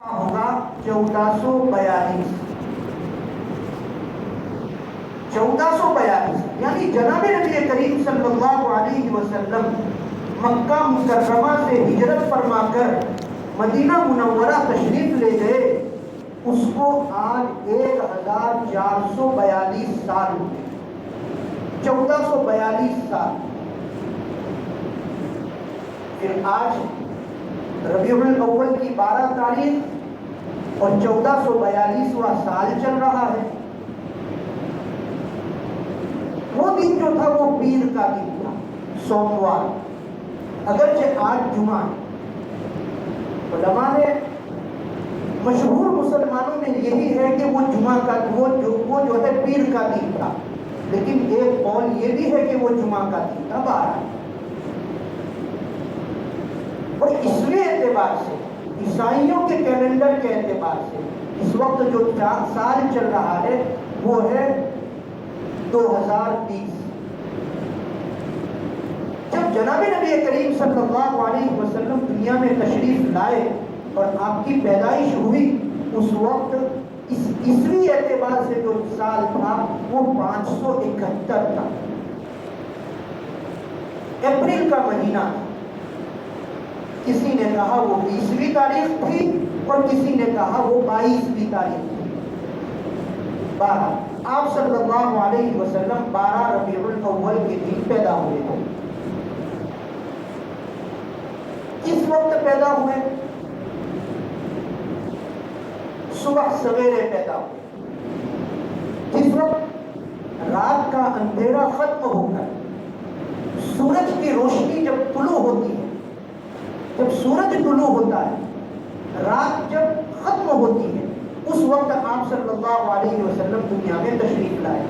ہوگا 1442 یعنی جناب نبی کریم صلی اللہ علیہ وسلم مکہ مکرمہ سے ہجرت فرما کر مدینہ منورہ تشریف لے گئے، اس کو آج 1442 سال ہوئے، 1442 سال۔ پھر آج ربیع الاول کی 12 تاریخ اور 1442واں سال چل رہا ہے۔ وہ دن جو تھا وہ پیر کا دن تھا، سوموار، اگرچہ آج جمعہ ہے۔ علماء نے مشہور مسلمانوں میں یہی ہے کہ وہ جمعہ کا وہ جو ہے پیر کا دن تھا، لیکن ایک قول یہ بھی ہے کہ وہ جمعہ کا دن تھا 12۔ اور عیسوی اعتبار سے، عیسائیوں کے کیلنڈر کے اعتبار سے اس وقت جو سال چل رہا ہے وہ ہے 2020۔ جب جناب نبی کریم صلی اللہ علیہ وسلم دنیا میں تشریف لائے اور آپ کی پیدائش ہوئی، اس وقت اس عیسوی اعتبار سے جو سال تھا وہ 571 تھا، اپریل کا مہینہ تھا۔ کسی نے کہا وہ 20ویں تاریخ تھی اور کسی نے کہا وہ 22ویں تاریخ تھی۔ 12 آپ صلی اللہ علیہ وسلم 12 ربیع الاول کے دن پیدا ہوئے تھے۔ کس وقت پیدا ہوئے؟ صبح سویرے پیدا ہوئے۔ جس وقت رات کا اندھیرا ختم ہو کر سورج کی روشنی جب طلوع ہوتی ہے، جب سورج طلوع ہوتا ہے، رات جب ختم ہوتی ہے، اس وقت آپ صلی اللہ علیہ وسلم دنیا میں تشریف لائے۔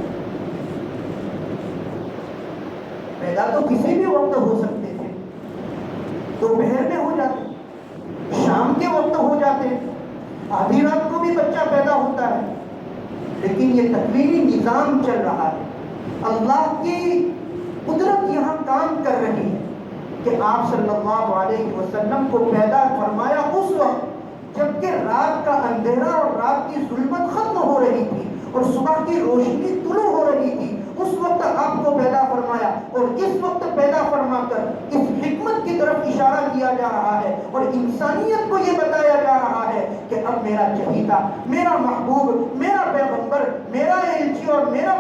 پیدا تو کسی بھی وقت ہو سکتے تھے، دوپہر میں ہو جاتے، شام کے وقت ہو جاتے، آدھی رات کو بھی بچہ پیدا ہوتا ہے، لیکن یہ تکوینی نظام چل رہا ہے۔ اللہ کی قدرت یہاں کام کر رہی ہے کہ آپ صلی اللہ علیہ وسلم کو پیدا فرمایا اس وقت جبکہ رات کا اندھیرا اور رات کی ظلمت ختم ہو رہی تھی اور صبح کی روشنی طلوع ہو رہی تھی، اس وقت آپ کو پیدا فرمایا۔ اور اس وقت پیدا فرما کر اس حکمت کی طرف اشارہ کیا جا رہا ہے اور انسانیت کو یہ بتایا جا رہا ہے کہ اب میرا چہیتا، میرا محبوب، میرا پیغمبر، میرا الچی اور میرا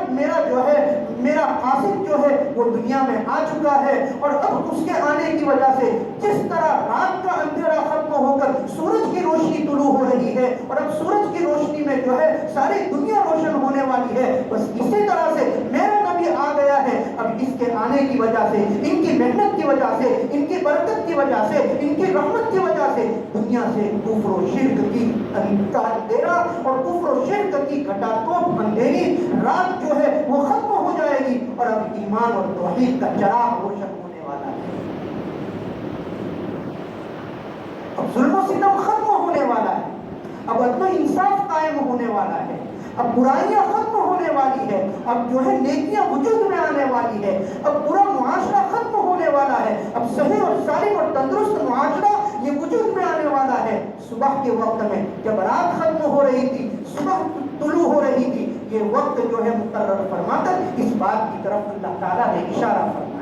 جو ہے میرا قاصد جو ہے وہ دنیا میں آ چکا ہے۔ اور اب اس کے آنے کی وجہ سے جس طرح رات کا اندھیرا ختم ہو کر سورج کی روشنی طلوع ہو رہی ہے اور اب سورج کی روشنی میں جو ہے ساری دنیا روشن ہونے والی ہے، بس اسی طرح سے میرا نبی آ گیا ہے۔ اب اس کے آنے کی وجہ سے، ان کی محنت کی وجہ سے، ان کی برکت کی وجہ سے، ان کی رحمت کی وجہ سے دنیا سے کفر و شرک کی اندھیرا اور کفر و شرک کی گھٹا توپ اندھیری رات جو ہے وہ ختم ہو جائے گی اور اب ایمان اور توحید کا چراغ روشن ہونے والا ہے۔ اب ظلم و ستم ختم ہونے والا ہے، اب عدل و انصاف قائم ہونے والا ہے، اب برائیاں ختم ہونے والی ہے، اب جو ہے نیکیاں وجود میں آنے والی ہے، اب برا معاشرہ ختم ہونے والا ہے، اب صحیح اور سالم اور تندرست معاشرہ یہ وجود میں آنے والا ہے۔ صبح کے وقت میں جب رات ختم ہو رہی تھی، صبح طلوع ہو رہی تھی، یہ وقت جو ہے مقرر فرما کر اس بات کی طرف اللہ تعالیٰ نے اشارہ فرمایا۔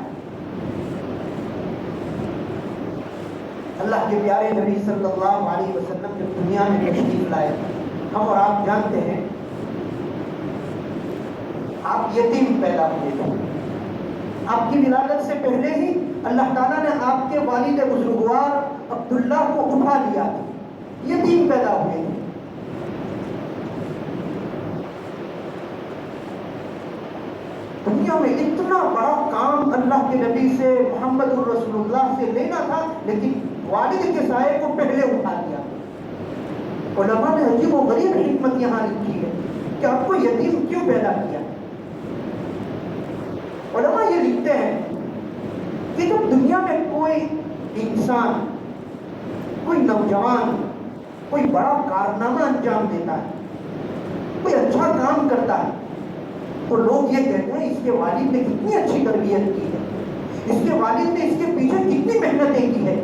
اللہ کے پیارے نبی صلی اللہ علیہ وسلم جب دنیا میں تشریف لائے، ہم اور آپ جانتے ہیں آپ یتیم پیدا ہوئے تھے۔ آپ کی ولادت سے پہلے ہی اللہ تعالیٰ نے آپ کے والد بزرگوار عبداللہ کو اٹھا لیا تھا، یتیم پیدا ہوئے تھے۔ دنیا میں اتنا بڑا کام اللہ کے نبی سے، محمد الرسول اللہ سے لینا تھا، لیکن والد کے سائے کو پہلے اٹھا لیا۔ علماء نے عجیب و غریب حکمت یہاں لکھی ہے کہ آپ کو یتیم کیوں پیدا کیا۔ علماء یہ لکھتے ہیں کہ جب دنیا میں کوئی انسان، کوئی نوجوان کوئی بڑا کارنامہ انجام دیتا ہے، کوئی اچھا کام کرتا ہے، تو لوگ یہ کہتے ہیں اس کے والد نے کتنی اچھی تربیت کی ہے، اس کے والد نے اس کے پیچھے کتنی محنتیں کی ہے،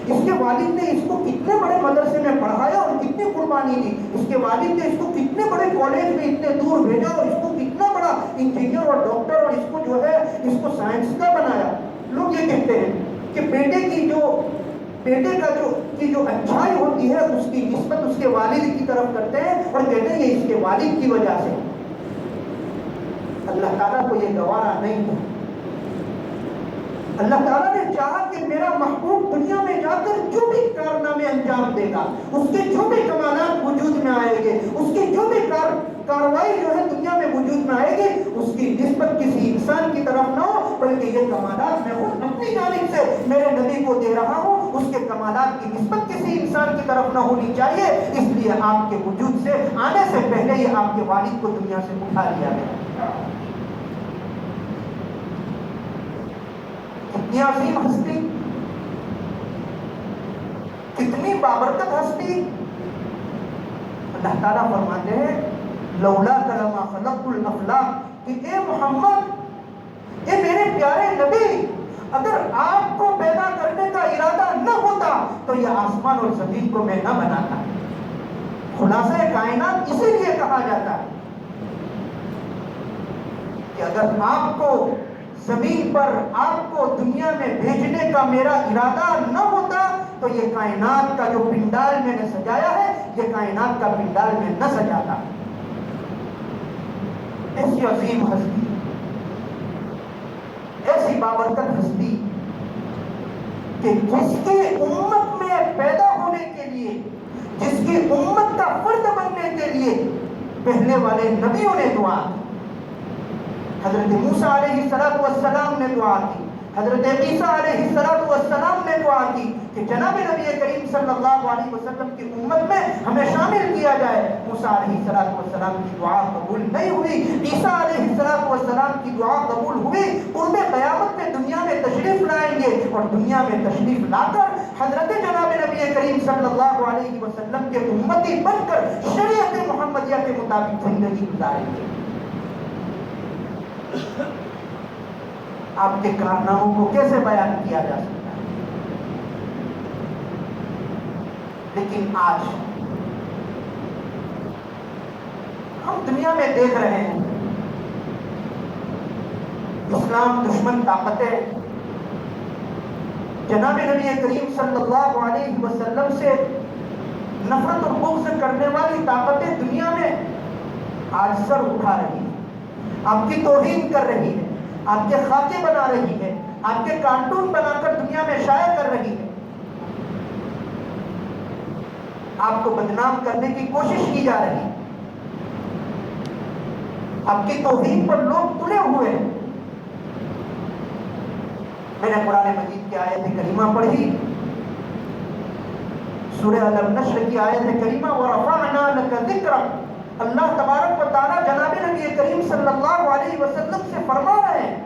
اس کے والد نے اس کو کتنے بڑے مدرسے میں پڑھایا اور کتنی قربانی دی, اس کے والد نے اس کو کتنے بڑے کالج میں اتنے دور بھیجا اور اس کو کتنا بڑا انجینئر اور ڈاکٹر اور اس کو جو ہے اس کو سائنس کا بنایا. لوگ یہ کہتے ہیں کہ بیٹے کا جو اچھائی ہوتی ہے اس کی نسبت اس کے والد کی طرف کرتے ہیں اور کہتے ہیں یہ اس کے والد کی وجہ سے. اللہ تعالیٰ کو یہ گوارا نہیں تھا. اللہ تعالیٰ نے چاہا کہ میرا محبوب دنیا میں جا کر جو بھی کارنامے انجام دے گا, اس کے جو بھی کمالات وجود میں آئے گے, اس کی جو بھی کاروائی جو ہے دنیا میں وجود میں آئے گی, اس کی نسبت کسی انسان کی طرف نہ ہو, بلکہ یہ کمالات میں خود اپنی جانب سے میرے نبی کو دے رہا ہوں, اس کے کمالات کی نسبت کسی انسان کی طرف نہ ہونی چاہیے. اس لیے آپ کے وجود سے آنے سے پہلے ہی آپ کے والد کو دنیا سے اٹھا لیا گیا. کتنی عظیم ہستی, کتنی بابرکت ہستی. اللہ تعالیٰ فرماتے ہیں لولا لما خلقت الافلاق, کہ اے محمد, اے میرے پیارے نبی, اگر آپ کو پیدا کرنے کا ارادہ نہ ہوتا تو یہ آسمان اور زمین کو میں نہ بناتا. خلاصہ کائنات اسی لیے کہا جاتا ہے کہ اگر آپ کو زمین پر, آپ کو دنیا میں بھیجنے کا میرا ارادہ نہ ہوتا تو یہ کائنات کا جو پنڈال میں نے سجایا ہے, یہ کائنات کا پنڈال میں نہ سجاتا. ایسی عظیم ہستی, ایسی بابرکت ہستی کہ جس کی امت میں پیدا ہونے کے لیے, جس کی امت کا فرد بننے کے لیے پہلے والے نبیوں نے دعا کی. حضرت موسیٰ علیہ السلام نے دعا کی, حضرت عیسیٰ علیہ السلام نے دعا کی کہ جناب نبی کریم صلی اللہ علیہ وسلم کی امت میں ہمیں شامل کیا جائے. موسیٰ علیہ السلام کی دعا قبول نہیں ہوئی, عیسیٰ علیہ السلام کی دعا قبول ہوئی. قرب قیامت میں دنیا میں تشریف لائیں گے اور دنیا میں تشریف لا کر حضرت جناب نبی کریم صلی اللہ علیہ وسلم کے امتی بن کر شریعت محمدیہ کے مطابق زندگی گزاریں گے. آپ کے کارناموں کو کیسے بیان کیا جا سکتا ہے. لیکن آج ہم دنیا میں دیکھ رہے ہیں اسلام دشمن طاقتیں جناب نبی کریم صلی اللہ علیہ وسلم سے نفرت اور بغض کرنے والی طاقتیں دنیا میں آج سر اٹھا رہی ہیں, آپ کی توہین کر رہی ہے, آپ کے خاکے بنا رہی ہے, آپ کے کارٹون بنا کر دنیا میں شائع کر رہی ہے. آپ کو بدنام کرنے کی کوشش کی جا رہی ہے. آپ کی توہین پر لوگ تلے ہوئے ہیں. میں نے قرآن مجید کی آیت کریمہ پڑھی, سورہ الم نشر کی آیت کریمہ وَرَفَعْنَا لَكَ ذِكْرَكَ. اللہ تبارک و تعالیٰ جناب نبی کریم صلی اللہ علیہ وسلم سے فرما رہے ہیں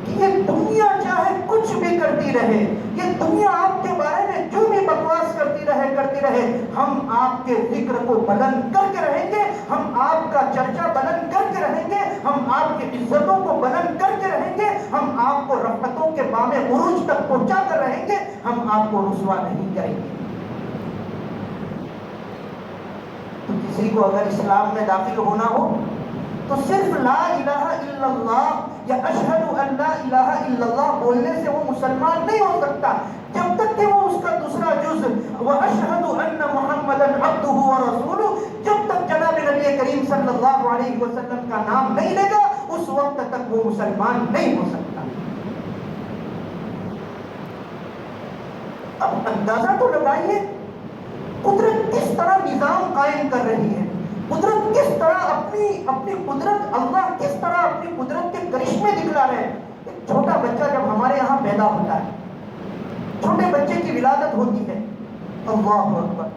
کہ یہ دنیا چاہے کچھ بھی کرتی رہے, یہ دنیا آپ کے بارے میں جو بھی بکواس کرتی رہے, ہم آپ کے ذکر کو بلند کر کے رہیں گے, ہم آپ کا چرچا بلند کر کے رہیں گے, ہم آپ کی عزتوں کو بلند کر کے رہیں گے, ہم آپ کو رحمتوں کے بام عروج تک پہنچا کر رہیں گے, ہم آپ کو رسوا نہیں کریں گے. تو کسی کو اگر اسلام میں داخل ہونا ہو تو صرف لا الہ الا اللہ یا اشہد ان لا الہ الا اللہ بولنے سے وہ مسلمان نہیں ہو سکتا جب تک کہ وہ اس کا دوسرا جز واشہد ان محمدا عبدہ ورسولہ, جب تک جناب نبی کریم صلی اللہ علیہ وسلم کا نام نہیں لے گا اس وقت تک وہ مسلمان نہیں ہو سکتا. اب اندازہ تو لگائیے قدرت کس طرح نظام قائم کر رہی ہے, قدرت کس طرح اپنی قدرت, اللہ کس طرح اپنی قدرت کے کرشمے دکھلا رہے ہیں. ایک چھوٹا بچہ جب ہمارے یہاں پیدا ہوتا ہے, چھوٹے بچے کی ولادت ہوتی ہے, اللہ اکبر,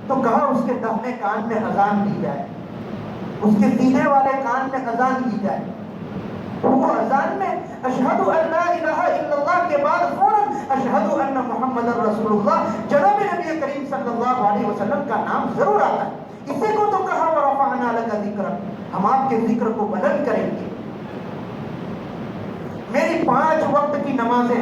تو کہاں اس کے داہنے کان میں اذان دی جائے, اس کے سینے والے کان میں اذان دی جائے. وہ اذان میں اشہد ان لا الہ الا اللہ کے بعد فوراً اشہد ان محمد رسول اللہ جناب نبی کریم صلی اللہ علیہ وسلم کا نام ضرور آتا ہے. اسی کو تو کہا ورفعنا لک ذکرک, ہم آپ کے ذکر کو بلند کریں گے. میری 5 وقت کی نمازیں,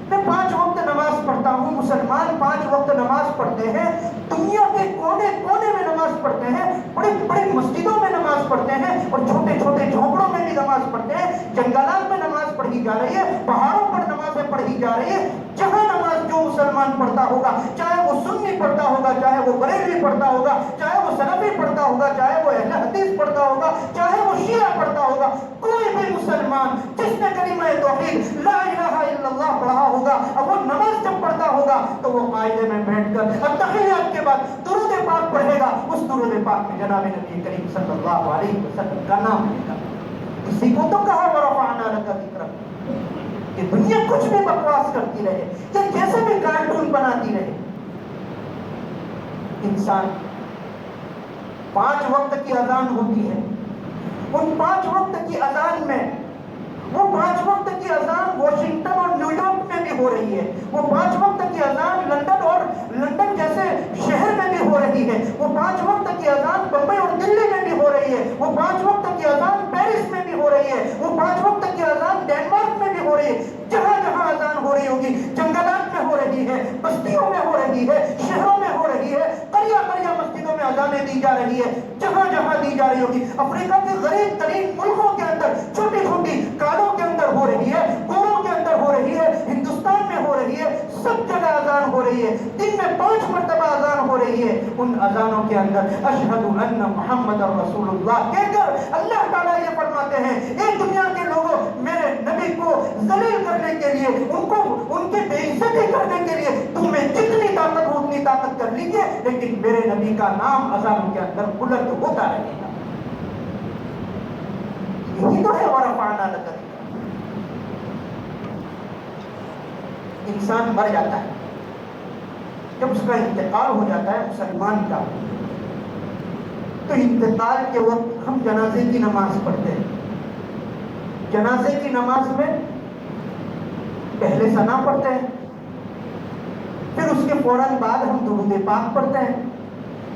میں 5 وقت نماز پڑھتا ہوں, مسلمان 5 وقت نماز پڑھتے ہیں, دنیا کے کونے کونے نماز پڑھتے ہیں، بڑی بڑی مسجدوں میں نماز پڑھتے ہیں، اور چھوٹے چھوٹے جھونپڑوں میں بھی نماز پڑھتے ہیں، جنگلات میں نماز پڑھی جا رہی ہے، پہاڑوں پر نمازیں پڑھی جا رہی ہے۔ جہاں نماز جو مسلمان پڑھتا ہوگا، چاہے وہ سنی پڑھتا ہوگا، چاہے وہ بریلوی پڑھتا ہوگا، چاہے وہ سلفی پڑھتا ہوگا، چاہے وہ اہل حدیث پڑھتا ہوگا، چاہے وہ شیعہ پڑھتا ہوگا، کوئی بھی مسلمان جس نے کلمہ توحید لا الہ الا اللہ پڑھا ہوگا، اب وہ نماز جب پڑھتا ہوگا تو وہ قاعدے میں بیٹھ کر التحیات کے بعد درود پاک پڑھے گا، اس درود پاک میں جناب نبی کریم صلی اللہ علیہ وسلم کا نام لے گا۔ اسی کو تو کہا ورفعنا لک ذکرک، کہ دنیا کچھ بھی بکواس کرتی رہے یا جیسے بھی کارٹون بناتی رہے، انسان 5 وقت کی اذان ہوتی ہے، ان 5 وقت کی اذان میں وہ 5 وقت کی اذان واشنگٹن اور نیو یارک میں بھی ہو رہی ہے، وہ 5 وقت کی اذان لندن جیسے شہر میں بھی ہو رہی ہے، وہ 5 وقت کی اذان بمبئی اور دلی میں بھی ہو رہی ہے، وہ 5 وقت کی اذان پیرس میں بھی ہو رہی ہے، وہ 5 وقت کی اذان ڈینمارک میں بھی ہو رہی ہے۔ جہاں جہاں اذان ہو رہی ہوگی، جنگلات میں ہو رہی ہے، بستیوں میں ہو رہی ہے، شہروں میں ہو رہی ہے، قریہ قریہ مسجدوں میں اذانیں دی جا رہی ہے، جہاں جہاں دی جا رہی ہوگی۔ افریقہ کے غریب ترین ملکوں کے اندر چھوٹی چھوٹی کالوں کے اندر ہو رہی ہے، گوروں کے اندر ہو رہی ہے، ہندوستان میں ہو رہی ہے، سب جگہ اذان ہو رہی ہے، دن میں 5 مرتبہ اذان ہو رہی ہے۔ ان اذانوں کے اندر اشہد ان محمد رسول اللہ کہہ کر اللہ تعالیٰ یہ فرماتے ہیں، اے دنیا کے لوگوں، میرے نبی کو ذلیل کرنے کے لیے، ان کی بے عزتی کرنے کے لیے تمہیں جتنی طاقت ہو اتنی طاقت کر لیجیے، لیکن میرے نبی کا نام اذانوں کے اندر بلند ہوتا رہے گا۔ یہی تو ہے ورفعنا لک ذکرک۔ انسان مر جاتا ہے، جب اس کا انتقال ہو جاتا ہے مسلمان کا، تو انتقال کے وقت ہم جنازے کی نماز پڑھتے ہیں۔ جنازے کی نماز میں پہلے ثنا پڑھتے ہیں، پھر اس کے فوراً بعد ہم درود پاک پڑھتے ہیں۔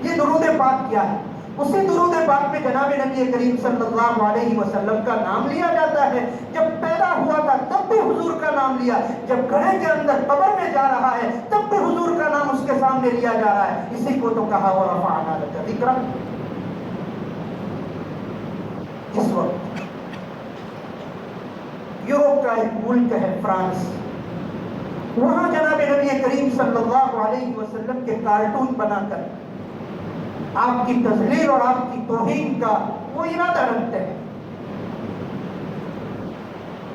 یہ درود پاک کیا ہے؟ اسی درود پاک میں جناب نبی کریم صلی اللہ علیہ وسلم کا نام لیا جاتا ہے۔ جب پیدا ہوا تھا تب بھی حضور کا نام لیا، جب گڑھے کے اندر قبر میں جا رہا ہے تب بھی حضور کا نام اس کے سامنے لیا جا رہا ہے۔ اسی کو تو کہا ورفعنا لک ذکرک۔ اس وقت یورپ کا ایک ملک ہے فرانس، وہاں جناب نبی کریم صلی اللہ علیہ وسلم کے کارٹون بنا کر آپ کی تذلیل اور آپ کی توہین کا وہ ارادہ رکھتے ہیں۔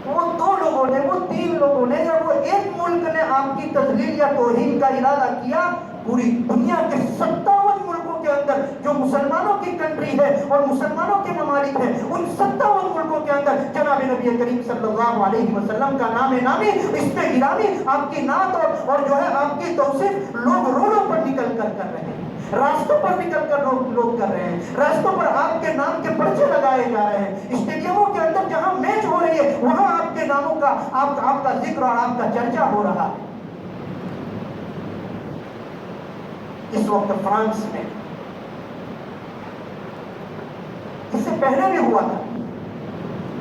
وہ 2 لوگوں نے، وہ 3 لوگوں نے، یا وہ ایک ملک نے آپ کی تذلیل یا توہین کا ارادہ کیا، پوری دنیا کے 57 ملکوں کے اندر جو مسلمانوں کی کنٹری ہے اور مسلمانوں کے ممالک ہیں، ان 57 ملکوں کے اندر جناب نبی کریم صلی اللہ علیہ وسلم کا نام نامی، اس پہ گرامی، آپ کی نعت اور جو ہے آپ کی توصیف لوگ روڈوں پر نکل کر رہے ہیں، راستوں پر نکل کر لوگ کر رہے ہیں، راستوں پر آپ کے نام کے پرچے لگائے جا رہے ہیں، اسٹیڈیموں کے اندر جہاں میچ ہو رہی ہے وہاں آپ کے ناموں کا آپ کا ذکر اور آپ کا چرچا ہو رہا ہے۔ اس وقت فرانس میں، اس سے پہلے بھی ہوا تھا،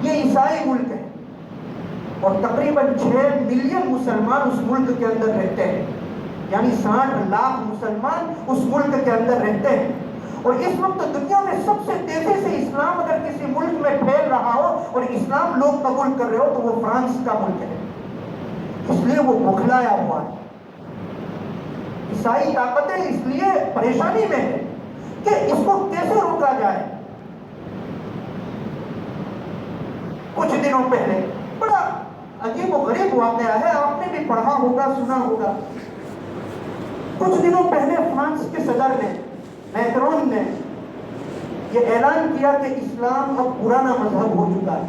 یہ عیسائی ملک ہے اور تقریباً 6 ملین مسلمان اس ملک کے اندر رہتے ہیں، یعنی 60 لاکھ مسلمان اس ملک کے اندر رہتے ہیں۔ اور اس وقت دنیا میں سب سے تیزی سے اسلام اگر کسی ملک میں پھیل رہا ہو اور اسلام لوگ قبول کر رہے ہو تو وہ فرانس کا ملک ہے، اس لیے وہ بوکھلایا ہوا ہے۔ عیسائی طاقتیں اس لیے پریشانی میں ہے کہ اس کو کیسے روکا جائے۔ کچھ دنوں پہلے بڑا عجیب و غریب واقعہ ہے، آپ نے بھی پڑھا ہوگا، سنا ہوگا۔ کچھ دنوں پہلے فرانس کے صدر نے، میکرون نے، یہ اعلان کیا کہ اسلام اب پرانا مذہب ہو چکا ہے،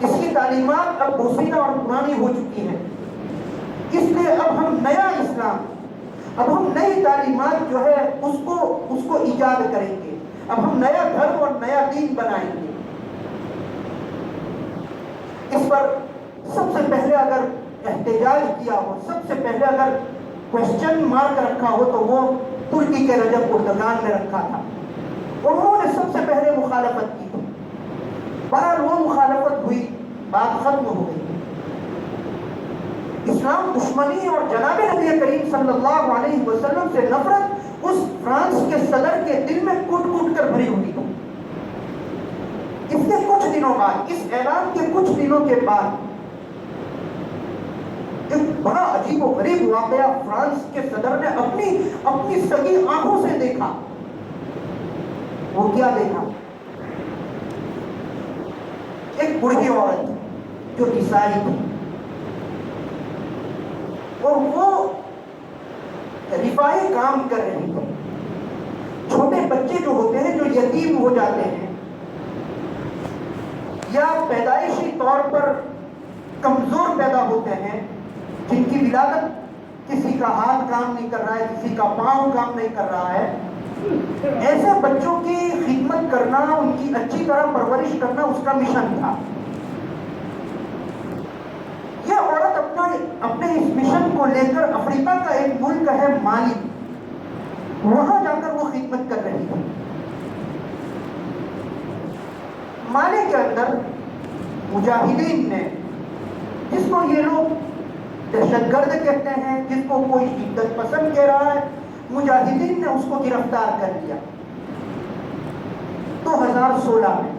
اس کی تعلیمات اب بوسیدہ اور پرانی ہو چکی ہیں، اس لیے اب ہم نیا اسلام، اب ہم نئی تعلیمات جو ہے اس کو ایجاد کریں گے، اب ہم نیا دھرم اور نیا دین بنائیں گے۔ اس پر سب سے پہلے اگر احتجاج کیا ہو، سب سے پہلے اگر کوشچن مارک رکھا ہو تو وہ ترکی کے رجب اردگان نے رکھا تھا، اور انہوں نے سب سے پہلے مخالفت کی تھی۔ بہرحال وہ مخالفت ہوئی، بات ختم ہو گئی۔ اسلام دشمنی اور جناب نبی کریم صلی اللہ علیہ وسلم سے نفرت اس فرانس دنوں بعد، اس اعلان کے کچھ دنوں کے بعد ایک بڑا عجیب و غریب واقعہ فرانس کے صدر نے اپنی سگی آنکھوں سے دیکھا۔ وہ کیا دیکھا؟ ایک بوڑھی عورت جو عیسائی تھی، اور وہ رفاہی کام کر رہی تھی۔ چھوٹے بچے جو ہوتے ہیں، جو یتیم ہو جاتے ہیں یا پیدائشی طور پر کمزور پیدا ہوتے ہیں، جن کی ولادت کسی کا ہاتھ کام نہیں کر رہا ہے، کسی کا پاؤں کام نہیں کر رہا ہے، ایسے بچوں کی خدمت کرنا، ان کی اچھی طرح پرورش کرنا اس کا مشن تھا۔ یہ عورت اپنے اس مشن کو لے کر افریقہ کا ایک ملک ہے مالی، وہاں جا کر وہ خدمت کر رہی تھی۔ مالی کے اندر مجاہدین نے، جس کو یہ لوگ دہشت گرد کہتے ہیں، جس کو کوئی شدت پسند کہہ رہا ہے، مجاہدین نے اس کو گرفتار کر لیا 2016 میں۔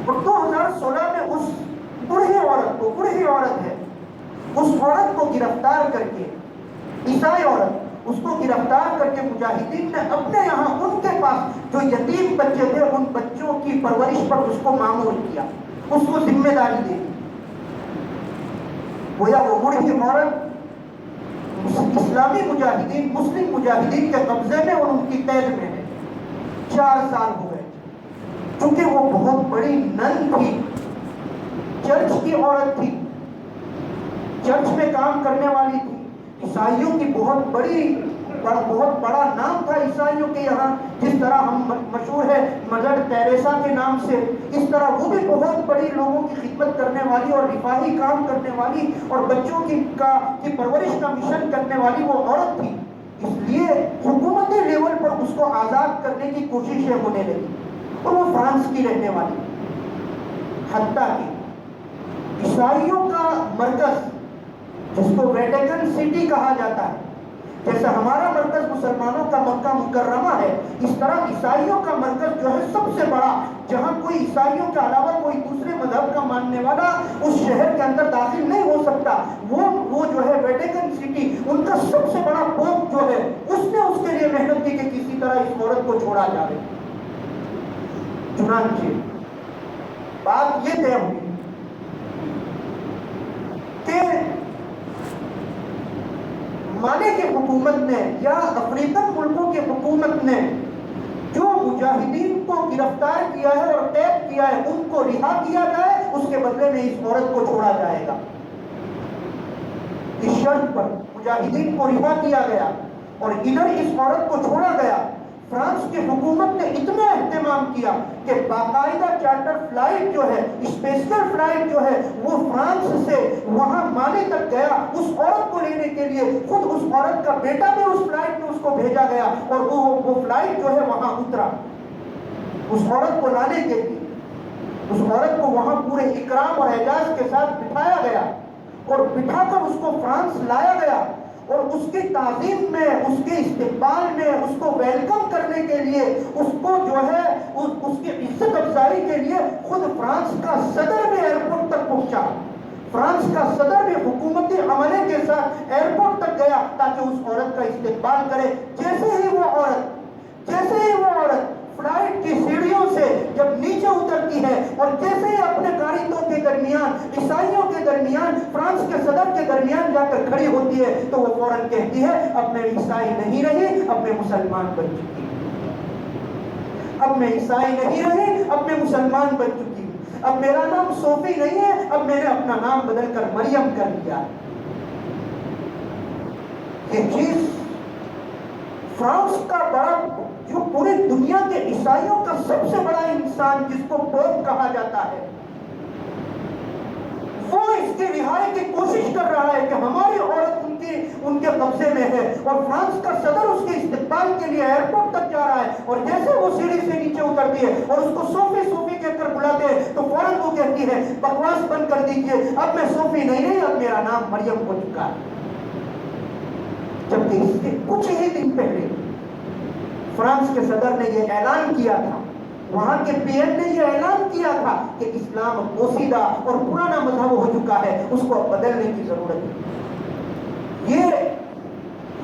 اور 2016 میں اس بوڑھی عورت ہے، اس عورت کو گرفتار کر کے، عیسائی عورت، اس کو گرفتار کر کے مجاہدین نے اپنے یہاں ان کے پاس جو یتیم بچے تھے، ان بچوں کی پرورش پر اس کو مامور کیا، اس کو ذمہ داری دے دی۔ گویا وہ بوڑھی عورت اسلامی مجاہدین، مسلم مجاہدین کے قبضے میں اور ان کی قید میں ہے۔ 4 سال ہو گئے، چونکہ وہ بہت بڑی نن تھی، چرچ کی عورت تھی، چرچ میں کام کرنے والی تھی، عیسائیوں کی بہت بڑا نام تھا عیسائیوں کے یہاں، جس طرح ہم مشہور ہے مدر ٹیریسا کے نام سے، اس طرح وہ بھی بہت بڑی لوگوں کی خدمت کرنے والی اور رفاہی کام کرنے والی اور بچوں کی پرورش کا مشن کرنے والی وہ عورت تھی۔ اس لیے حکومتی لیول پر اس کو آزاد کرنے کی کوششیں ہونے لگی، اور وہ فرانس کی رہنے والی، حتیٰ کہ عیسائیوں کا مرکز، جس کو ویٹیکن سٹی کہا جاتا ہے، جیسا ہمارا مرکز مسلمانوں کا مکہ مکرمہ ہے، اس طرح عیسائیوں کا مرکز جو ہے سب سے بڑا، جہاں کوئی عیسائیوں کے علاوہ کوئی دوسرے مذہب کا ماننے والا اس شہر کے اندر داخل نہیں ہو سکتا، وہ جو ہے ویٹیکن سٹی، ان کا سب سے بڑا پوپ جو ہے، اس نے اس کے لیے محنت کی کہ کسی طرح اس عورت کو چھوڑا جائے۔ چنانچہ بات یہ طے ہوئی کہ مالی کی حکومت نے یا افریقن ملکوں کی حکومت نے جو مجاہدین کو گرفتار کیا ہے اور قید کیا ہے، ان کو رہا کیا جائے، اس کے بدلے میں اس عورت کو چھوڑا جائے گا۔ اس شرط پر مجاہدین کو رہا کیا گیا اور ادھر اس عورت کو چھوڑا گیا۔ فرانس کی حکومت نے اتنا اہتمام کیا کہ باقاعدہ چارٹر فلائٹ جو ہے، اسپیشل فلائٹ جو ہے، وہ فرانس سے وہاں مالی تک گیا اس عورت کو لینے کے لیے۔ خود اس عورت کا بیٹا بھی اس فلائٹ میں اس کو بھیجا گیا اور وہ فلائٹ جو ہے وہاں اترا اس عورت کو لانے کے لیے۔ اس عورت کو وہاں پورے اکرام اور اعزاز کے ساتھ بٹھایا گیا اور بٹھا کر اس کو فرانس لایا گیا، اور اس کی تعظیم میں، اس کے استقبال میں، اس کو ویلکم کرنے کے لیے، اس کو جو ہے اس کی عزت افزائی کے لیے خود فرانس کا صدر بھی ایئرپورٹ تک پہنچا۔ فرانس کا صدر بھی حکومتی عملے کے ساتھ ایئرپورٹ تک گیا تاکہ اس عورت کا استقبال کرے۔ جیسے ہی وہ عورت فلائٹ کی سیڑھیوں سے جب نیچے اترتی ہے اور جیسے ہی اپنے کاریتوں کے درمیان، عیسائیوں کے درمیان، فرانس کے صدر کے درمیان جا کر کھڑی ہوتی ہے، تو وہ فوراً کہتی ہے اب میں عیسائی نہیں رہی، اب میں مسلمان بن چکی ہوں۔ اب میں عیسائی نہیں رہی، اب میں مسلمان بن چکی ہوں۔ اب میرا نام صوفی نہیں ہے، اب میں نے اپنا نام بدل کر مریم کر لیا۔ یہ چیز فرانس کا بڑا، جو پوری دنیا کے عیسائیوں کا سب سے بڑا انسان، جس کو پوپ کہا جاتا ہے، وہ اس کی رہائی کی کوشش کر رہا ہے کہ ہماری عورت ان کے قبضے میں ہے، اور فرانس کا صدر اس کے استقبال کے لیے ایئرپورٹ تک جا رہا ہے، اور جیسے وہ سیڑھی سے نیچے اترتی ہے اور اس کو صوفی کہہ کر بلاتے ہیں، تو فوراً وہ کہتی ہے بکواس بند کر دیجئے، اب میں صوفی نہیں رہی، اب میرا نام مریم ہو چکا ہے۔ جبکہ اس کے کچھ ہی دن پہلے فرانس کے صدر نے یہ اعلان کیا تھا وہاں کے پی ایم نے یہ اعلان کیا تھا کہ اسلام پوسیدہ اور پرانا مذہب ہو چکا ہے، اس کو بدلنے کی ضرورت ہے۔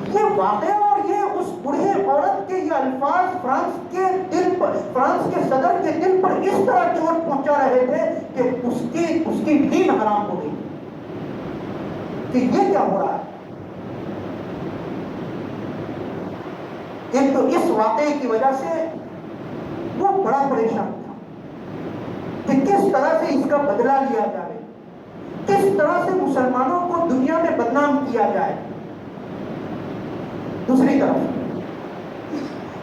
یہ واقعہ اور یہ اس بوڑھی عورت کے یہ الفاظ فرانس کے دل پر، فرانس کے صدر کے دل پر اس طرح چوٹ پہنچا رہے تھے کہ اس کی دین حرام ہو گئی کہ یہ کیا ہو رہا ہے۔ ایک تو اس واقعے کی وجہ سے وہ بڑا پریشان تھا کہ کس طرح سے اس کا بدلہ لیا جائے، کس طرح سے مسلمانوں کو دنیا میں بدنام کیا جائے۔ دوسری طرف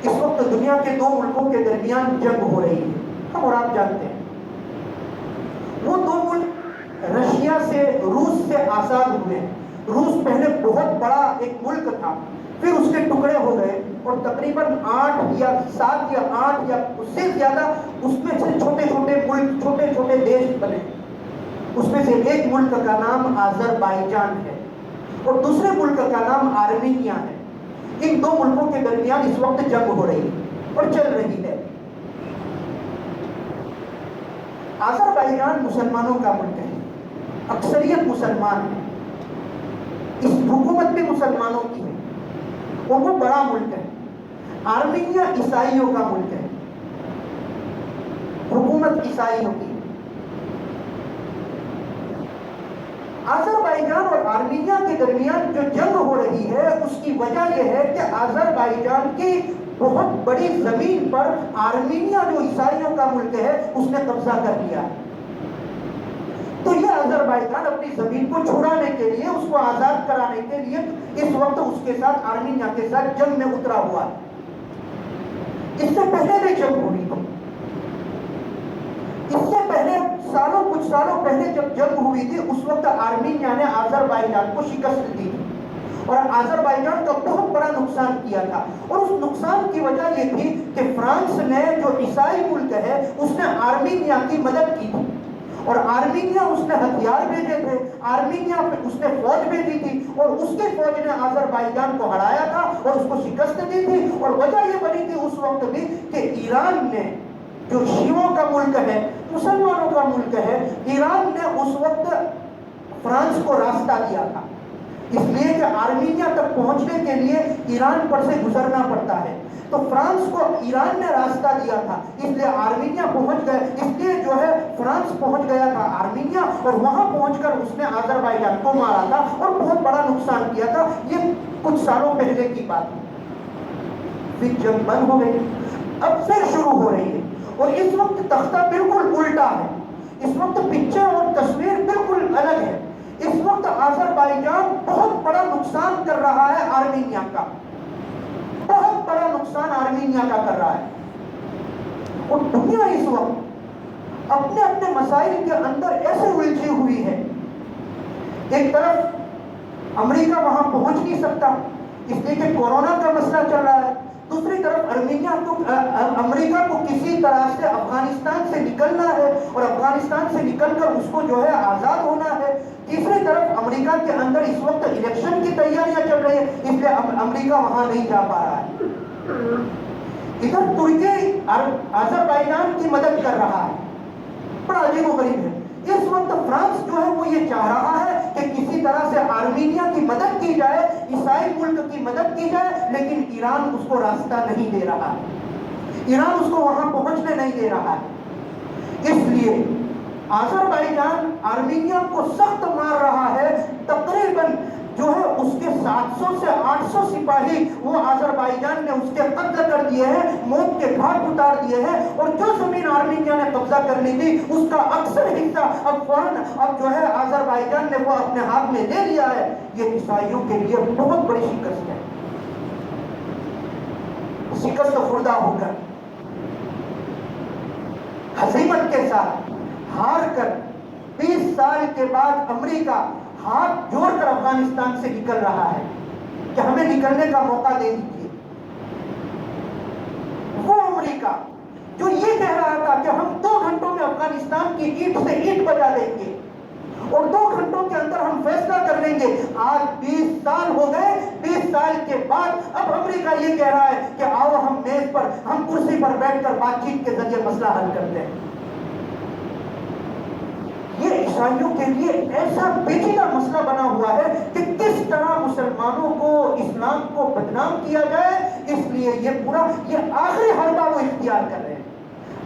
اس وقت دنیا کے دو ملکوں کے درمیان جنگ ہو رہی ہے، ہم اور آپ جانتے ہیں۔ وہ دو ملک رشیا سے، روس سے آزاد ہوئے۔ روس پہلے بہت بڑا ایک ملک تھا، پھر اس کے ٹکڑے ہو گئے اور تقریباً 8 یا 7 یا 8 یا اس سے زیادہ اس میں سے چھوٹے چھوٹے ملک، چھوٹے چھوٹے دیش بنے۔ اس میں سے ایک ملک کا نام آذربائیجان ہے اور دوسرے ملک کا نام آرمینیا ہے۔ ان دو ملکوں کے درمیان اس وقت جنگ ہو رہی ہے اور چل رہی ہے۔ آذربائیجان مسلمانوں کا ملک ہے، اکثریت مسلمان ہے، اس حکومت بھی مسلمانوں کی ہے اور وہ بڑا ملک ہے۔ آرمینیا عیسائیوں کا ملک ہے، حکومت عیسائیوں کی۔ آذربائیجان اور آرمینیا کے درمیان جو جنگ ہو رہی ہے اس کی وجہ یہ ہے کہ آذربائیجان کی بہت بڑی زمین پر آرمینیا جو عیسائیوں کا ملک ہے اس نے قبضہ کر لیا۔ تو یہ آذربائیجان اپنی زمین کو چھڑانے کے لیے، اس کو آزاد کرانے کے لیے اس وقت اس کے ساتھ، آرمینیا کے ساتھ جنگ میں اترا ہوا ہے۔ اس سے پہلے بھی جنگ ہوئی تھی، اس سے پہلے کچھ سالوں پہلے جب جنگ ہوئی تھی اس وقت آرمینیا نے آذربائیجان کو شکست دی اور آذربائیجان کا بہت بڑا نقصان کیا تھا۔ اور اس نقصان کی وجہ یہ تھی کہ فرانس نے، جو عیسائی ملک ہے، اس نے آرمینیا کی مدد کی تھی اور آرمینیا اس نے ہتھیار بھیجے تھے، آرمینیا اس نے فوج بھیجی تھی اور اس کے فوج نے آذربائیجان کو ہرایا تھا اور اس کو شکست دی تھی۔ اور وجہ یہ بنی تھی اس وقت بھی کہ ایران نے، جو شیعوں کا ملک ہے، مسلمانوں کا ملک ہے، ایران نے اس وقت فرانس کو راستہ دیا تھا، اس لیے کہ آرمینیا تک پہنچنے کے لیے ایران پر سے گزرنا پڑتا ہے۔ تو فرانس کو ایران نے راستہ دیا تھا، اس لیے آرمینیا پہنچ گئے، اس لیے جو ہے فرانس پہنچ گیا تھا آرمینیا اور وہاں پہنچ کر اس نے آذربائیجان کو مارا تھا اور بہت بڑا نقصان کیا تھا۔ یہ کچھ سالوں پہلے کی بات ہے۔ پھر جنگ بند ہو گئی، اب پھر شروع ہو رہی ہے اور اس وقت تختہ بالکل الٹا ہے، اس وقت پکچر اور تصویر بالکل الگ ہے۔ اس وقت آذربائیجان بہت بڑا نقصان کر رہا ہے آرمینیا کا، بہت بڑا نقصان آرمینیا کا کر رہا ہے۔ اور دنیا اس وقت اپنے اپنے مسائل کے اندر ایسے الجھی ہوئی ہے، ایک طرف امریکہ وہاں پہنچ نہیں سکتا اس لیے کہ کورونا کا مسئلہ چل رہا ہے، دوسری طرف امریکہ کو کسی طرح سے افغانستان سے نکلنا ہے اور افغانستان سے نکل کر اس کو جو ہے آزاد ہونا ہے، تیسری طرف امریکہ کے اندر اس وقت الیکشن کی تیاریاں چل رہی ہیں، اس لیے امریکہ وہاں نہیں جا پا رہا ہے۔ ادھر ترکی آذربائیجان کی مدد کر رہا ہے، بڑا عجیب و غریب ہے۔ اس وقت فرانس جو ہے وہ یہ چاہ رہا ہے کہ کسی طرح سے آرمینیا کی مدد کی جائے، عیسائی ملک کی مدد کی جائے، لیکن ایران اس کو راستہ نہیں دے رہا ہے، ایران اس کو وہاں پہنچنے نہیں دے رہا ہے۔ اس لیے آذربائیجان آرمینیا کو سخت مار رہا ہے، تقریباً جو ہے اس کے 700 سے 800 سپاہی وہ آذربائیجان نے اس کے قتل کر دیے ہیں، موت کے گھاٹ اتار دیے ہیں، اور جو زمین آرمینیا نے قبضہ کرنی تھی اس کا اکثر حصہ اب جو ہے آذربائیجان نے وہ اپنے ہاتھ میں لے لیا ہے۔ یہ عیسائیوں کے لیے بہت بڑی شکست ہے، شکست خوردہ ہو کر، ہزیمت کے ساتھ ہار کر 20 سال کے بعد امریکہ ہاتھ جوڑ کر افغانستان سے نکل رہا ہے کہ ہمیں نکلنے کا موقع دے دیجیے۔ وہ امریکہ جو یہ کہہ رہا تھا کہ ہم 2 گھنٹوں میں افغانستان کی اینٹ سے اینٹ بجا دیں گے، اور 2 گھنٹوں کے اندر ہم فیصلہ کر لیں گے. آج 20 سال ہو گئے. 20 سال کے بعد اب امریکہ یہ کہہ رہا ہے کہ آؤ ہم میز پر، ہم کرسی پر بیٹھ کر بات چیت کے ذریعے مسئلہ حل کرتے ہیں. یہ عیسائیوں کے لیے ایسا پیچیدہ مسئلہ بنا ہوا ہے کہ کس طرح مسلمانوں کو، اسلام کو بدنام کیا جائے. اس لیے یہ آخری حربہ وہ اختیار کر رہے ہیں.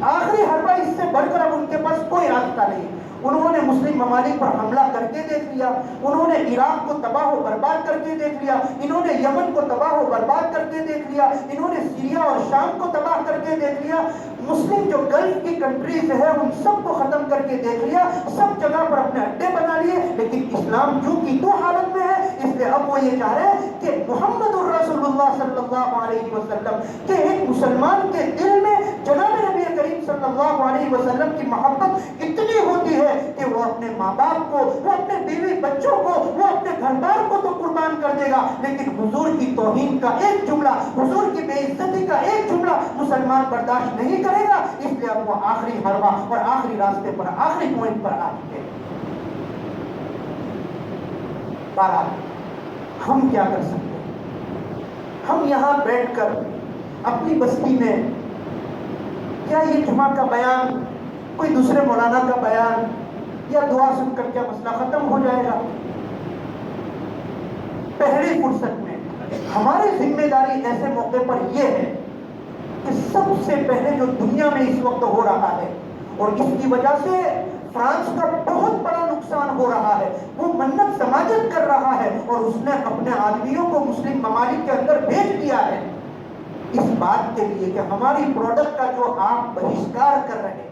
آخری حربہ، اس سے بڑھ کر اب ان کے پاس کوئی راستہ نہیں. انہوں نے مسلم ممالک پر حملہ کر کے دیکھ لیا، انہوں نے عراق کو تباہ و برباد کر کے دیکھ لیا، انہوں نے یمن کو تباہ و برباد کر کے دیکھ لیا، انہوں نے سیریا اور شام کو تباہ کر کے دیکھ لیا. مسلم جو گلف کی کنٹریز ہے ان سب کو ختم کر کے دیکھ لیا، سب جگہ پر اپنے اڈے بنا لیے. لیکن اسلام جو کی تو حالت میں ہے، اس لیے اب وہ یہ چاہ رہے ہیں کہ محمد الرسول اللہ صلی اللہ علیہ وسلم کہ ایک مسلمان کے دل میں جناب نبی کریم صلی اللہ علیہ وسلم کی محبت اتنی ہوتی ہے کہ وہ اپنے ماں باپ کو، وہ اپنے بیوی بچوں کو، وہ اپنے گھر بار کو تو قربان کر دے گا، لیکن حضور کی توہین کا ایک جملہ، حضور کی بے عزتی کا ایک جملہ مسلمان برداشت نہیں کرے گا. اس لیے اب وہ آخری حربہ اور آخری راستے پر، آخری پوائنٹ پر آ چکے. بہرحال ہم کیا کر سکتے ہیں؟ ہم یہاں بیٹھ کر اپنی بستی میں کیا یہ جمعہ کا بیان کوئی دوسرے مولانا کا بیان یا دعا سن کر کیا مسئلہ ختم ہو جائے گا؟ پہلی فرصت میں ہماری ذمہ داری ایسے موقع پر یہ ہے کہ سب سے پہلے جو دنیا میں اس وقت ہو رہا ہے اور اس کی وجہ سے فرانس کا بہت بڑا نقصان ہو رہا ہے، وہ منت سماجت کر رہا ہے اور اس نے اپنے آدمیوں کو مسلم ممالک کے اندر بھیج دیا ہے اس بات کے لیے کہ ہماری پروڈکٹ کا جو آپ بہشکار کر رہے ہیں،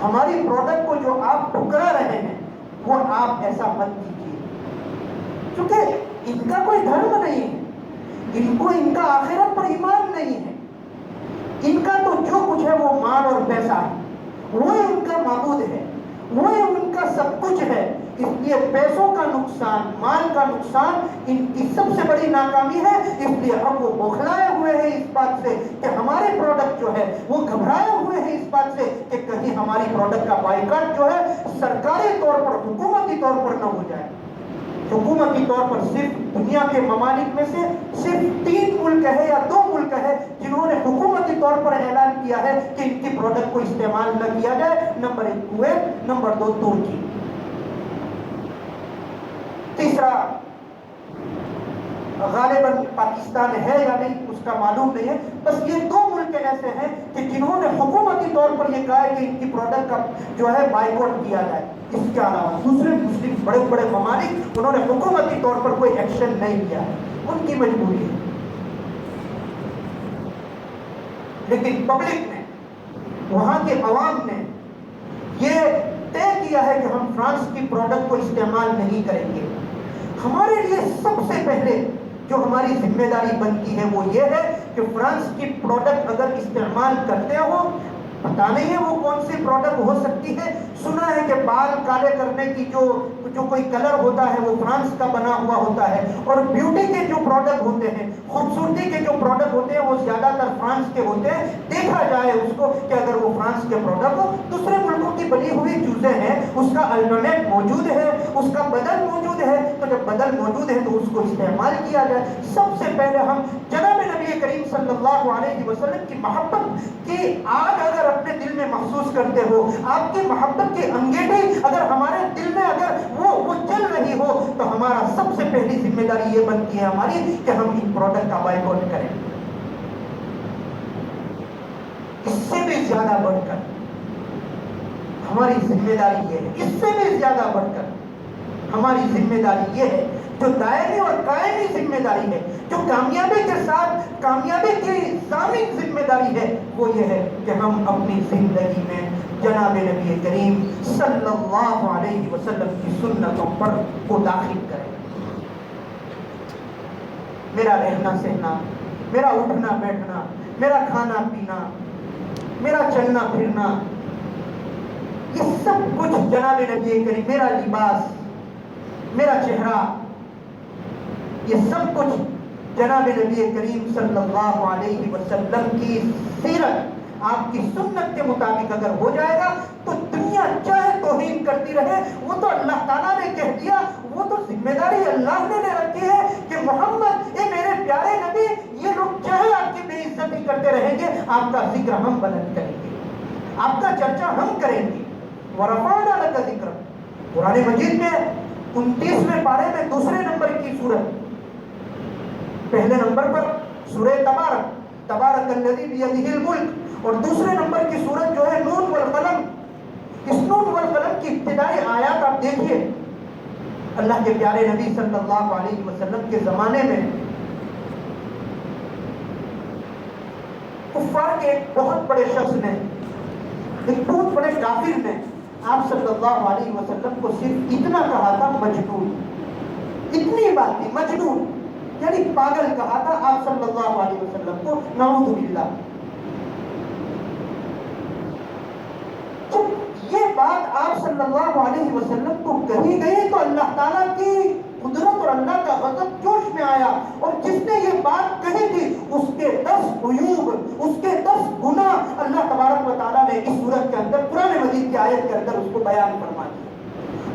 ہماری پروڈکٹ کو جو آپ ٹھکرا رہے ہیں، وہ آپ ایسا مت کیجیے. کیونکہ ان کا کوئی دھرم نہیں ہے، ان کو ان کا آخرت پر ایمان نہیں ہے، ان کا تو جو کچھ ہے وہ مال اور پیسہ ہے، وہ ان کا معبود ہے، وہ ان کا سب کچھ ہے. اس لیے پیسوں کا نقصان، مال کا نقصان ان کی سب سے بڑی ناکامی ہے. اس لیے اب وہ بوکھلائے ہوئے ہیں اس بات سے کہ ہمارے پروڈکٹ جو ہے، وہ گھبرائے ہوئے ہیں اس بات سے کہ کہیں ہماری پروڈکٹ کا بائیکاٹ جو ہے سرکاری طور پر، حکومتی طور پر نہ ہو جائے. حکومتی طور پر صرف دنیا کے ممالک میں سے صرف 3 ملک ہے یا 2 ملک ہے جنہوں نے حکومتی طور پر اعلان کیا ہے کہ ان کی پروڈکٹ کو استعمال نہ کیا جائے. نمبر 1 کویت، نمبر 2 ترکی، تیسرا غالباً پاکستان ہے یا نہیں اس کا معلوم نہیں ہے. بس یہ 2 ملک ایسے ہیں کہ جنہوں نے حکومتی طور پر یہ کہا ہے کہ ان کی پروڈکٹ کا جو ہے بائیکاٹ کیا جائے. اس کے علاوہ دوسرے مسلم بڑے بڑے ممالک انہوں نے حکومتی طور پر کوئی ایکشن نہیں کیا ہے، ان کی مجبوری ہے. لیکن پبلک نے، وہاں کے عوام نے یہ طے کیا ہے کہ ہم فرانس کی پروڈکٹ کو استعمال نہیں کریں گے. ہمارے لیے سب سے پہلے جو ہماری ذمہ داری بنتی ہے وہ یہ ہے کہ فرانس کی پروڈکٹ اگر استعمال کرتے ہو، پتا نہیں ہے وہ کون سی پروڈکٹ ہو سکتی ہے. سنا ہے کہ بال کالے کرنے کی جو کوئی کلر ہوتا ہے وہ فرانس کا بنا ہوا ہوتا ہے، اور بیوٹی کے جو پروڈکٹ ہوتے ہیں، خوبصورتی کے جو پروڈکٹ ہوتے ہیں وہ زیادہ تر فرانس کے ہوتے ہیں. دیکھا جائے اس کو کہ اگر وہ فرانس کے پروڈکٹ ہو، دوسرے ملکوں کی بنی ہوئی چیزیں ہیں، اس کا الٹرنیٹ موجود ہے، اس کا بدل موجود ہے، تو جب بدل موجود ہے تو اس کو استعمال کیا جائے. سب سے پہلے ہم جناب نبی کریم صلی اللہ علیہ وسلم کی محبت کی آگ اگر اپنے دل میں محسوس کرتے ہو، آپ کی محبت کی انگیٹھی اگر ہمارے دل میں اگر وہ جل رہی ہو، تو ہمارا سب سے پہلی ذمہ داری یہ بنتی ہے ہماری کہ ہم ان پروڈکٹ کا بائیکاٹ کریں. اس سے بھی زیادہ بڑھ کر ہماری ذمہ داری یہ ہے، اس سے بھی زیادہ بڑھ کر ہماری ذمہ داری یہ ہے، جو دائمی اور قائمی ذمہ داری ہے، جو کامیابی کے ساتھ کامیابی کی ضامن ذمہ داری ہے، وہ یہ ہے کہ ہم اپنی زندگی میں جناب نبی کریم صلی اللہ علیہ وسلم کی سنتوں پر کو داخل کریں. میرا رہنا سہنا، میرا اٹھنا بیٹھنا، میرا کھانا پینا، میرا چلنا پھرنا، یہ سب کچھ جناب نبی کریم، میرا لباس، میرا چہرہ، یہ سب کچھ جناب نبی کریم صلی اللہ علیہ وسلم کی سیرت، آپ کی سنت کے مطابق اگر ہو جائے گا تو دنیا چاہے توہین کرتی رہے، وہ تو اللہ تعالیٰ نے کہہ دیا، وہ تو ذمہ داری اللہ نے رکھی ہے کہ محمد اے میرے پیارے نبی، یہ لوگ چاہے آپ کی بے عزتی کرتے رہیں گے، آپ کا ذکر ہم بلند کریں گے، آپ کا چرچا ہم کریں گے۔ وَرَفَعْنَا لَكَ ذِكْرَكَ، قرآن مجید میں 29ویں پارے میں دوسرے نمبر کی سورت، پہلے نمبر پر سورہ تبارک، تبارک الذی بیدہ الملک، اور دوسرے نمبر کی سورت جو ہے نون والقلم۔ اس نون والقلم کی ابتدائی آیات آپ دیکھیے، اللہ کے پیارے نبی صلی اللہ علیہ وسلم کے زمانے میں کفار کے ایک بہت بڑے شخص نے، ایک بہت بڑے کافر نے آپ صلی اللہ علیہ وسلم کو صرف اتنا کہا تھا مجنون، اتنی بات تھی، مجنون یعنی پاگل کہا تھا آپ صلی اللہ علیہ وسلم کو، نعوذ باللہ۔ جب یہ بات آپ صلی اللہ علیہ وسلم کو کہی گئی تو اللہ تعالیٰ کی قدرت اور اللہ کا غضب جوش میں آیا، اور جس نے یہ بات کہی تھی اس کے 10 عیوب، اس کے 10 گناہ اللہ تبارک و تعالیٰ نے اس سورت کے اندر، قرآن مجید کی آیت کے اندر اس کو بیان فرما دیا۔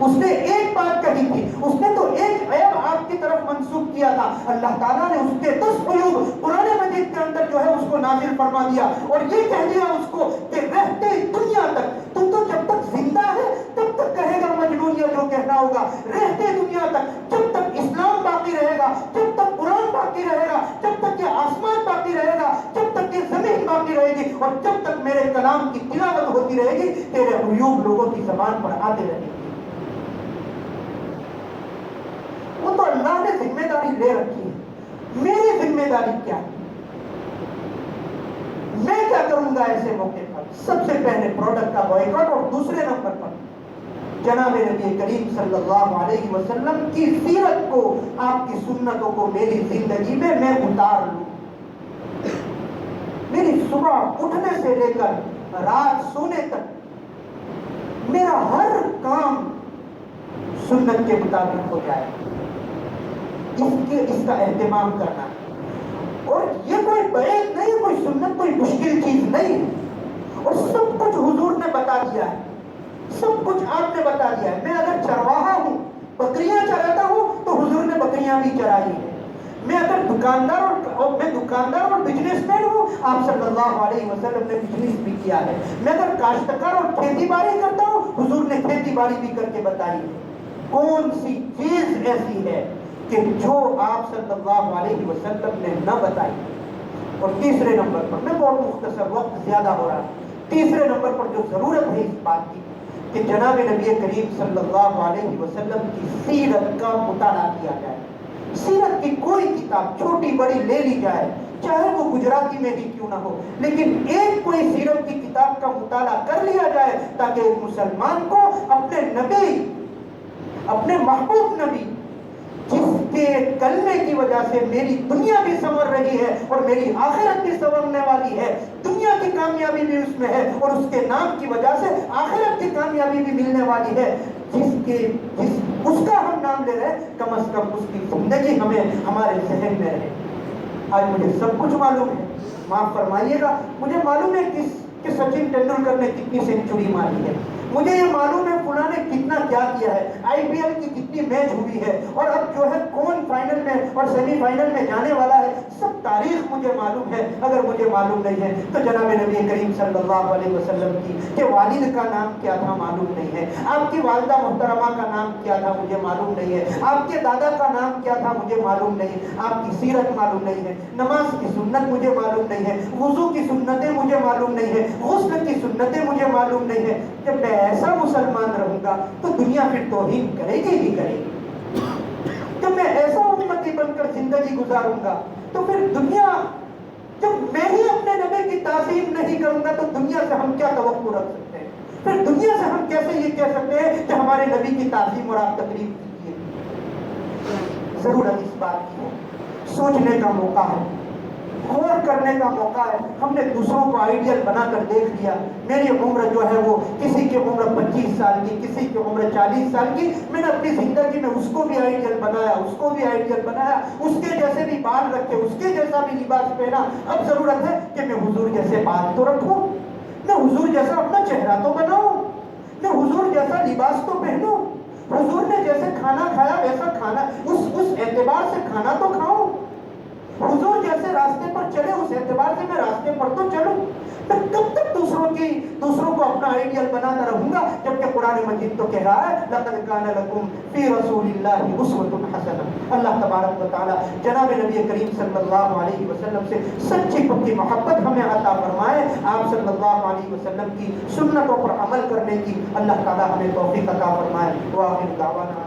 اس نے ایک بات کہی تھی، اس نے تو ایک عیب آپ کی طرف منسوخ کیا تھا، اللہ تعالیٰ نے اس کے 10 عیوب قرآن مجید کے اندر جو ہے اس کو نازل فرما دیا، اور یہ کہہ دیا اس کو کہ رہتے دنیا تک تو جب تک زندہ ہے تب تک کہے گا مجنون، یہ جو کہنا ہوگا، رہتے دنیا تک، جب تک اسلام باقی رہے گا، جب تک قرآن باقی رہے گا، جب تک یہ آسمان باقی رہے گا، جب تک یہ زمین باقی رہے گی، اور جب تک میرے کلام کی تلاوت ہوتی رہے گی، تیرے عیوب لوگوں کی زبان پر آتے رہیں گے۔ وہ تو اللہ نے ذمہ داری لے رکھی ہے، میری ذمہ داری کیا ہے؟ میں کیا کروں گا ایسے موقع پر؟ سب سے پہلے پروڈکٹ کا بائیکاٹ، اور دوسرے نمبر پر جناب نبی کریم صلی اللہ علیہ وسلم کی سیرت کو، آپ کی سنتوں کو میری زندگی میں اتار لوں۔ میری صبح اٹھنے سے لے کر رات سونے تک میرا ہر کام سنت کے مطابق ہو جائے، اس کا اہتمام کرنا۔ اور یہ کوئی بعید نہیں، کوئی سنت کوئی مشکل چیز نہیں ہے، اور سب کچھ حضور نے بتا دیا ہے، سب کچھ آپ نے بتا دیا ہے۔ میں اگر چرواہا ہوں، بکریاں چراتا ہوں، تو حضور نے بکریاں بھی چرائی ہیں۔ میں اگر دکاندار اور بزنس مین ہوں، آپ صلی اللہ علیہ وسلم نے بزنس بھی کیا ہے۔ میں اگر کاشتکار اور کھیتی باڑی کرتا ہوں، حضور نے کھیتی باڑی بھی کر کے بتائی ہے۔ کون سی چیز ایسی ہے کہ جو آپ صلی اللہ علیہ وسلم نے نہ بتائی؟ اور تیسرے نمبر پر، میں بہت مختصر، وقت زیادہ ہو رہا ہے، تیسرے نمبر پر جو ضرورت ہے اس بات کی کہ جناب نبی کریم صلی اللہ علیہ وسلم کی سیرت کا مطالعہ کیا جائے۔ سیرت کی کوئی کتاب چھوٹی بڑی لے لی جائے، چاہے وہ گجراتی میں ہی کیوں نہ ہو، لیکن ایک کوئی سیرت کی کتاب کا مطالعہ کر لیا جائے تاکہ ایک مسلمان کو اپنے نبی، اپنے محبوب نبی، جس کے کلمے کی وجہ سے میری دنیا بھی سنور رہی ہے اور میری آخرت بھی سنورنے والی ہے، دنیا کی کامیابی بھی اس میں ہے، اور اس کے نام کی وجہ سے آخرت کی کامیابی بھی ملنے والی ہے، اس کا ہم نام لے رہے ہیں، کم از کم اس کی زندگی ہمارے ذہن میں رہے۔ آج مجھے سب کچھ معلوم ہے، معاف فرمائیے گا، مجھے معلوم ہے کہ سچن ٹینڈولکر نے کتنی سینچری ماری ہے، مجھے یہ معلوم ہے فلاں نے کتنا کیا کیا ہے، آئی پی ایل کی کتنی میچ ہوئی ہے، اور اب جو ہے کون فائنل میں اور سیمی فائنل میں جانے والا ہے، سب تاریخ مجھے معلوم ہے۔ اگر مجھے معلوم نہیں ہے تو جناب نبی کریم صلی اللہ علیہ وسلم کی کہ والد کا نام کیا تھا معلوم نہیں ہے، آپ کی والدہ محترمہ کا نام کیا تھا مجھے معلوم نہیں ہے، آپ کے دادا کا نام کیا تھا مجھے معلوم نہیں ہے، آپ کی سیرت معلوم نہیں ہے، نماز کی سنت مجھے معلوم نہیں ہے، وضو کی سنتیں مجھے معلوم نہیں ہے، غسل کی سنتیں مجھے معلوم نہیں ہے۔ جب میں ایسا مسلمان رہوں گا تو دنیا پھر توہین کرے گی ہی کرے گی۔ جب میں ایسا امتی بن کر زندگی گزاروں گا تو پھر دنیا، جب میں ہی اپنے نبی کی تعظیم نہیں کروں گا تو دنیا سے ہم کیا توقع رکھ سکتے ہیں؟ پھر دنیا سے ہم کیسے یہ کہہ سکتے ہیں کہ ہمارے نبی کی تعظیم اور آپ تقریب کیجیے؟ ضرورت اس بات کی ہے، سوچنے کا موقع ہے غور کرنے کا موقع ہے. ہم نے دوسروں کو آئیڈیل بنا کر دیکھ لیا. میری عمر جو ہے وہ کسی کی عمر 25 سال کی, کسی کی عمر 40 سال کی. میں نے اپنی زندگی میں اس کو بھی آئیڈیل بنایا, اس کو بھی آئیڈیل بنایا, اس کے جیسے بھی بال رکھے, اس کے جیسا بھی لباس پہنا. اب ضرورت ہے کہ میں حضور جیسے بال تو رکھوں, میں حضور جیسا اپنا چہرہ تو بناؤں, میں حضور جیسا لباس تو پہنوں, حضور نے جیسے کھانا کھایا ویسا کھانا اس اعتبار سے کھانا تو کھاؤں, حضور جیسے راستے پر چلے اس اعتبار سے میں راستے پر تو چلوں. میں کب تک دوسروں کو اپنا آئیڈیل بناتا رہوں گا, جبکہ قرآن مجید تو کہہ رہا ہے لَقَدْ كَانَ لَكُمْ فِي رَسُولِ اللَّهِ أُسْوَةٌ حَسَنَةٌ. اللہ تبارک و تعالیٰ جناب نبی کریم صلی اللہ علیہ وسلم سے سچی پکی محبت ہمیں عطا فرمائے. آپ صلی اللہ علیہ وسلم کی سنتوں پر عمل کرنے کی اللہ تعالیٰ ہمیں توفیق عطا فرمائے. وآخر دعوانا